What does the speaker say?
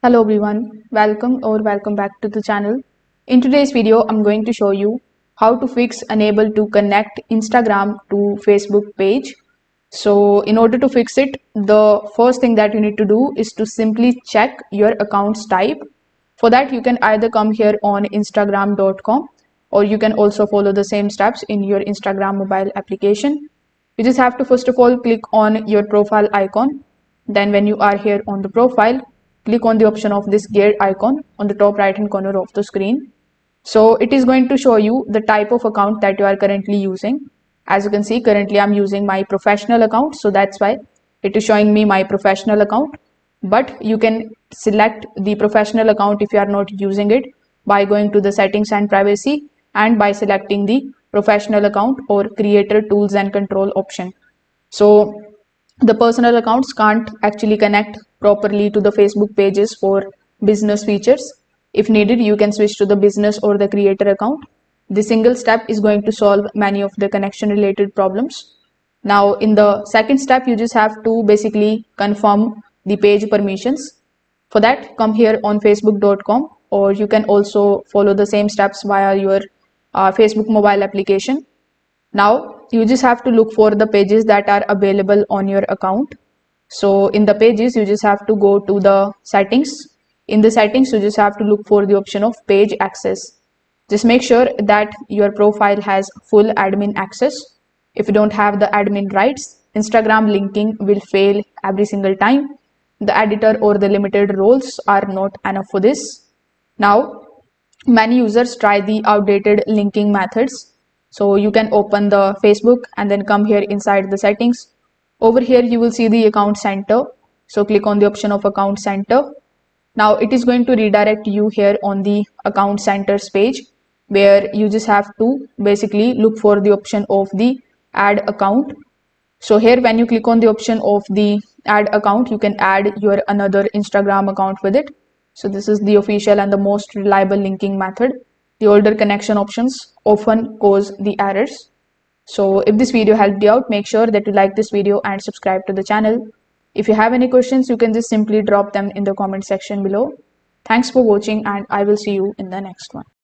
Hello everyone, welcome back to the channel. In today's video, I'm going to show you how to fix unable to connect Instagram to Facebook page. So in order to fix it, the first thing that you need to do is to simply check your account's type. For that, you can either come here on instagram.com or you can also follow the same steps in your Instagram mobile application. You just have to first of all click on your profile icon. Then when you are here on the profile, click on the option of this gear icon on the top right hand corner of the screen. So it is going to show you the type of account that you are currently using. As you can see, currently I'm using my professional account. So that's why it is showing me my professional account. But you can select the professional account if you are not using it by going to the settings and privacy and by selecting the professional account or creator tools and control option. So the personal accounts can't actually connect properly to the Facebook pages for business features. If needed, you can switch to the business or the creator account. The single step is going to solve many of the connection related problems. Now, in the second step, you just have to basically confirm the page permissions. For that, come here on facebook.com, or you can also follow the same steps via your Facebook mobile application. Now you just have to look for the pages that are available on your account. So in the pages, you just have to go to the settings. In the settings, you just have to look for the option of page access. Just make sure that your profile has full admin access. If you don't have the admin rights, Instagram linking will fail every single time. The editor or the limited roles are not enough for this. Now, many users try the outdated linking methods. So you can open the Facebook and then come here inside the settings. Over here, you will see the account center. So click on the option of account center. Now it is going to redirect you here on the account centers page, where you just have to basically look for the option of the add account. So here when you click on the option of the add account, you can add your another Instagram account with it. So this is the official and the most reliable linking method. The older connection options often cause the errors. So if this video helped you out, make sure that you like this video and subscribe to the channel. If you have any questions, you can just simply drop them in the comment section below. Thanks for watching and I will see you in the next one.